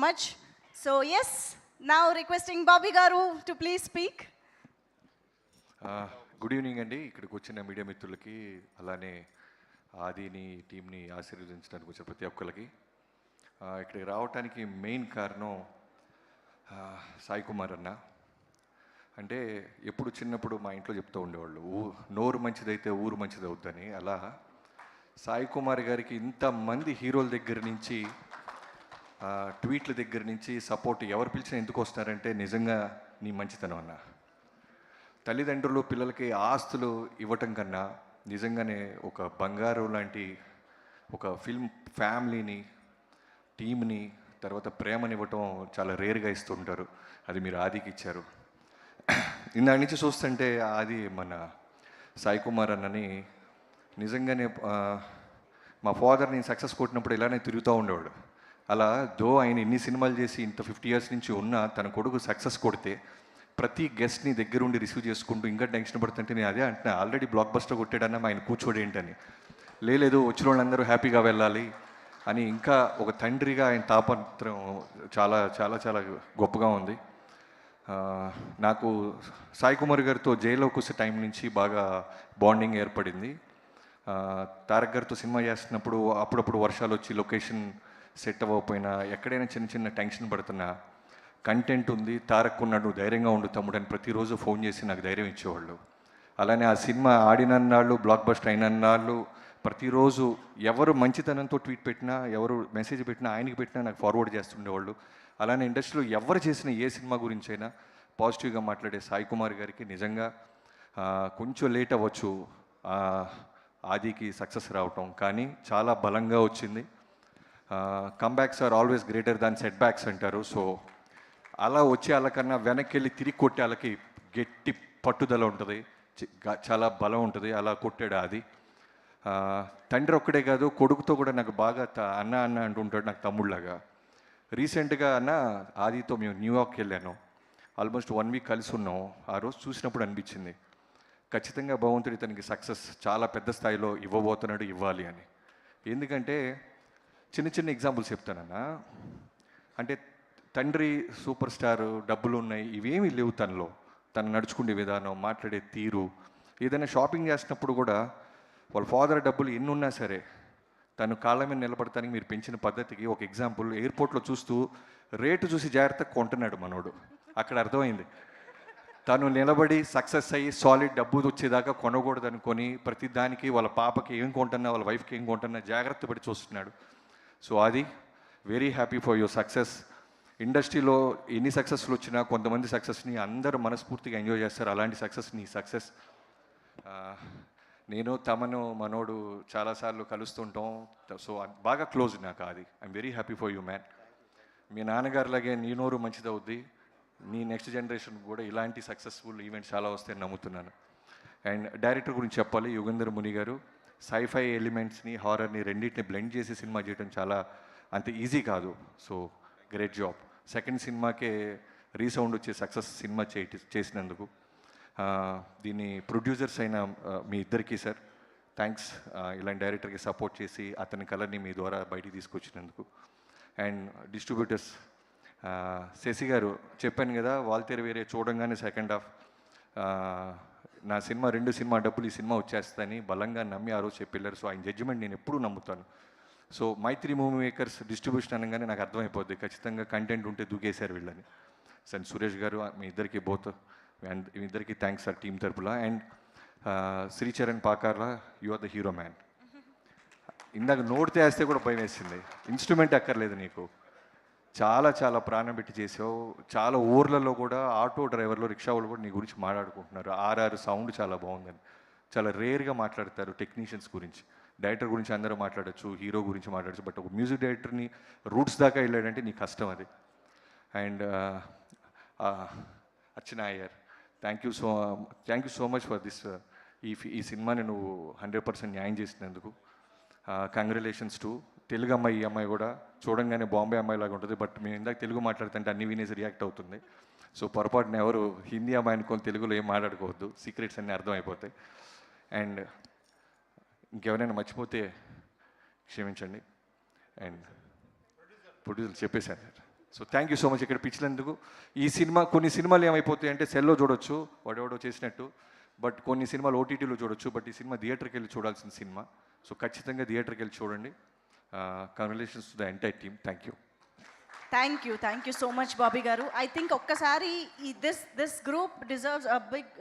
much. So yes, now requesting Bobby Garu to please speak. Good evening అండి. ఇక్కడికి వచ్చిన media మిత్రులకి, అలానే ఆదిని టీంని ఆశీర్వదించడానికి వచ్చిన ప్రతి ఒక్కరికి. ఇక్కడికి రావడానికి మెయిన్ కారణం సాయి కుమార్ అన్న. అంటే ఎప్పుడు చిన్నప్పుడు మా ఇంట్లో చెప్తూ ఉండేవాళ్ళు, నోరు మంచిదైతే ఊరు మంచిది అవుద్దని. అలా సాయి కుమార్ గారికి ఇంతమంది హీరోల దగ్గర నుంచి, ట్వీట్ల దగ్గర నుంచి సపోర్ట్ ఎవరు పిలిచినా ఎందుకు వస్తున్నారంటే నిజంగా నీ మంచితనం అన్న. తల్లిదండ్రులు పిల్లలకి ఆస్తులు ఇవ్వటం కన్నా నిజంగానే ఒక బంగారం లాంటి ఒక ఫిల్మ్ ఫ్యామిలీని, టీంని, తర్వాత ప్రేమనివ్వటం చాలా రేర్గా ఇస్తుంటారు. అది మీరు ఆదికి ఇచ్చారు. ఇందాక నుంచి చూస్తుంటే ఆది మన సాయి కుమార్ అన్నని నిజంగానే మా ఫాదర్ నేను సక్సెస్ కొట్టినప్పుడు ఇలానే తిరుగుతూ ఉండేవాడు. అలా ఆయన ఇన్ని సినిమాలు చేసి ఇంత 50 years నుంచి ఉన్న తన కొడుకు సక్సెస్ కొడితే ప్రతి గెస్ట్ని దగ్గరుండి రిసీవ్ చేసుకుంటూ ఇంకా టెన్షన్ పడుతుంటే నేను అదే అంటున్నా, ఆల్రెడీ బ్లాక్ బస్టర్ కొట్టాడన్నా ఆయన కూర్చోడు ఏంటని. లేదు వచ్చిన వాళ్ళందరూ హ్యాపీగా వెళ్ళాలి అని ఇంకా ఒక తండ్రిగా ఆయన తాపత్రం చాలా చాలా చాలా గొప్పగా ఉంది. నాకు సాయి కుమార్ గారితో జైల్లోకి వచ్చే టైం నుంచి బాగా బాండింగ్ ఏర్పడింది. తారక్ గారితో సినిమా చేస్తున్నప్పుడు అప్పుడప్పుడు వర్షాలు వచ్చి లొకేషన్ సెట్ అవ్వకపోయినా, ఎక్కడైనా చిన్న చిన్న టెన్షన్ పడుతున్నా, కంటెంట్ ఉంది, తారక్ ఉన్నాడు, ధైర్యంగా ఉండు తమ్ముడు అని ప్రతిరోజు ఫోన్ చేసి నాకు ధైర్యం ఇచ్చేవాళ్ళు. అలానే ఆ సినిమా ఆడినన్నాళ్ళు, బ్లాక్ బస్టర్ అయినన్నాళ్ళు ప్రతిరోజు ఎవరు మంచితనంతో ట్వీట్ పెట్టినా, ఎవరు మెసేజ్ పెట్టినా, ఆయనకి పెట్టినా నాకు ఫార్వర్డ్ చేస్తుండేవాళ్ళు. అలానే ఇండస్ట్రీలో ఎవరు చేసిన ఏ సినిమా గురించి అయినా పాజిటివ్గా మాట్లాడే సాయి కుమార్ గారికి నిజంగా కొంచెం లేట్ అవ్వచ్చు ఆదికి సక్సెస్ రావటం, కానీ చాలా బలంగా వచ్చింది. Comebacks are always greater than setbacks అంటారు. సో అలా వచ్చే వాళ్ళకన్నా వెనక్కి వెళ్ళి తిరిగి కొట్టే వాళ్ళకి గట్టి పట్టుదల ఉంటుంది, చాలా బలం ఉంటుంది. అలా కొట్టాడు ఆది. తండ్రి ఒక్కడే కాదు, కొడుకుతో కూడా నాకు బాగా అన్న అన్న అంటుంటాడు, నాకు తమ్ముళ్ళలాగా. రీసెంట్గా అన్న ఆదితో మేము న్యూయార్క్కి వెళ్ళాను. ఆల్మోస్ట్ 1 week కలిసి ఉన్నాం. ఆ రోజు చూసినప్పుడు అనిపించింది ఖచ్చితంగా భగవంతుడి తనకి సక్సెస్ చాలా పెద్ద స్థాయిలో ఇవ్వబోతున్నాడు, ఇవ్వాలి అని. ఎందుకంటే చిన్న చిన్న ఎగ్జాంపుల్స్ చెప్తానన్నా. అంటే తండ్రి సూపర్ స్టారు, డబ్బులు ఉన్నాయి, ఇవేమీ లేవు తనలో. తను నడుచుకునే విధానం, మాట్లాడే తీరు, ఏదైనా షాపింగ్ చేసినప్పుడు కూడా వాళ్ళ ఫాదర్ డబ్బులు ఎన్ని ఉన్నా సరే తను కాళ్ళ మీద నిలబడటానికి మీరు పెంచిన పద్ధతికి ఒక ఎగ్జాంపుల్, ఎయిర్పోర్ట్లో చూస్తూ రేటు చూసి జాగ్రత్తగా కొంటున్నాడు మనోడు. అక్కడ అర్థమైంది తను నిలబడి సక్సెస్ అయ్యి సాలిడ్ డబ్బు వచ్చేదాకా కొనకూడదు అనుకొని ప్రతి దానికి వాళ్ళ పాపకి ఏం కొంటున్నా, వాళ్ళ వైఫ్కి ఏం కొంటున్నా జాగ్రత్త పడి చూస్తున్నాడు. సో అది very happy for your success. ఇండస్ట్రీలో ఎన్ని సక్సెస్లు వచ్చినా కొంతమంది సక్సెస్ని అందరూ మనస్ఫూర్తిగా ఎంజాయ్ చేస్తారు. అలాంటి సక్సెస్ నీ సక్సెస్. నేను తమను మనోడు చాలాసార్లు కలుస్తుంటాం. సో బాగా క్లోజ్ నాకు అది. I'm very happy for you man. మీ నాన్నగారిలాగే నీ నోరు మంచిదవుద్ది, నీ నెక్స్ట్ జనరేషన్ కూడా ఇలాంటి సక్సెస్ఫుల్ ఈవెంట్స్ చాలా వస్తాయని నమ్ముతున్నాను. అండ్ డైరెక్టర్ గురించి చెప్పాలి, యుగంధర్ ముని గారు. సైఫై ఎలిమెంట్స్ని, హారర్ని రెండింటిని బ్లెండ్ చేసి సినిమా చేయడం చాలా అంత ఈజీ కాదు. So great job. సెకండ్ సినిమాకే రీసౌండ్ వచ్చే సక్సెస్ సినిమా చేసినందుకు. దీన్ని ప్రొడ్యూసర్స్ అయిన మీ ఇద్దరికీ సార్ థ్యాంక్స్. ఇలాంటి డైరెక్టర్కి సపోర్ట్ చేసి అతని కలర్ని మీ ద్వారా బయటికి తీసుకొచ్చినందుకు. అండ్ డిస్ట్రిబ్యూటర్స్ శశి గారు, చెప్పాను కదా వాల్తేరు వేరే చూడంగానే సెకండ్ హాఫ్ నా సినిమా 2 సినిమా డబ్బులు ఈ సినిమా వచ్చేస్తాయని బలంగా నమ్మి ఆ రోజు చెప్పారు. సో ఆయన జడ్జిమెంట్ నేను ఎప్పుడూ నమ్ముతాను. సో మైత్రి మూవీ మేకర్స్ డిస్ట్రిబ్యూషన్ అనగానే నాకు అర్థమైపోద్ది ఖచ్చితంగా కంటెంట్ ఉంటే దూకేశారు వీళ్ళని. సార్ సురేష్ గారు, మీ ఇద్దరికి మీ ఇద్దరికి థ్యాంక్స్ సార్ టీం తరపున. And Sricharan Pakarla, you are the hero man. ఇందాక నోటితే వేస్తే కూడా భయం వేసింది. ఇన్స్ట్రుమెంట్ అక్కర్లేదు నీకు, చాలా చాలా ప్రాణం పెట్టి చేసావు. చాలా ఊర్లలో కూడా ఆటో డ్రైవర్లు, రిక్షా వాళ్ళు కూడా నీ గురించి మాట్లాడుకుంటున్నారు. ఆర్ఆర్ సౌండ్ చాలా బాగుందని. చాలా రేర్గా మాట్లాడతారు టెక్నీషియన్స్ గురించి. డైరెక్టర్ గురించి అందరూ మాట్లాడచ్చు, హీరో గురించి మాట్లాడచ్చు, బట్ ఒక మ్యూజిక్ డైరెక్టర్ని రూట్స్ దాకా వెళ్ళాడంటే నీ కష్టం అది. And Archana Iyer, thank you so much for this. ఈ సినిమాని నువ్వు 100% న్యాయం చేసినందుకు కంగ్రాచులేషన్స్ టు. తెలుగు అమ్మాయి, ఈ అమ్మాయి కూడా చూడంగానే బాంబే అమ్మాయి లాగా ఉంటుంది, బట్ మేము ఇందాక తెలుగు మాట్లాడుతుంటే అన్ని వినేసి రియాక్ట్ అవుతుంది. సో పొరపాటున ఎవరు హిందీ అమ్మాయి అనుకొని తెలుగులో ఏం మాట్లాడుకోవద్దు, సీక్రెట్స్ అన్నీ అర్థమైపోతాయి. అండ్ ఇంకెవరైనా మర్చిపోతే క్షమించండి. అండ్ ప్రొడ్యూసర్ చెప్పేశాను sir. So thank you so much ఇక్కడ పిచ్చినందుకు. ఈ సినిమా కొన్ని సినిమాలు ఏమైపోతాయి అంటే సెల్లో చూడొచ్చు వాడెవడో చేసినట్టు, బట్ కొన్ని సినిమాలు ఓటీటీలో చూడొచ్చు, బట్ ఈ సినిమా థియేటర్కి వెళ్ళి చూడాల్సిన సినిమా. సో ఖచ్చితంగా థియేటర్కి వెళ్ళి చూడండి. Congratulations to the entire team. Thank you. Thank you so much Bobby garu. I think ఒక్కసారి this group deserves a big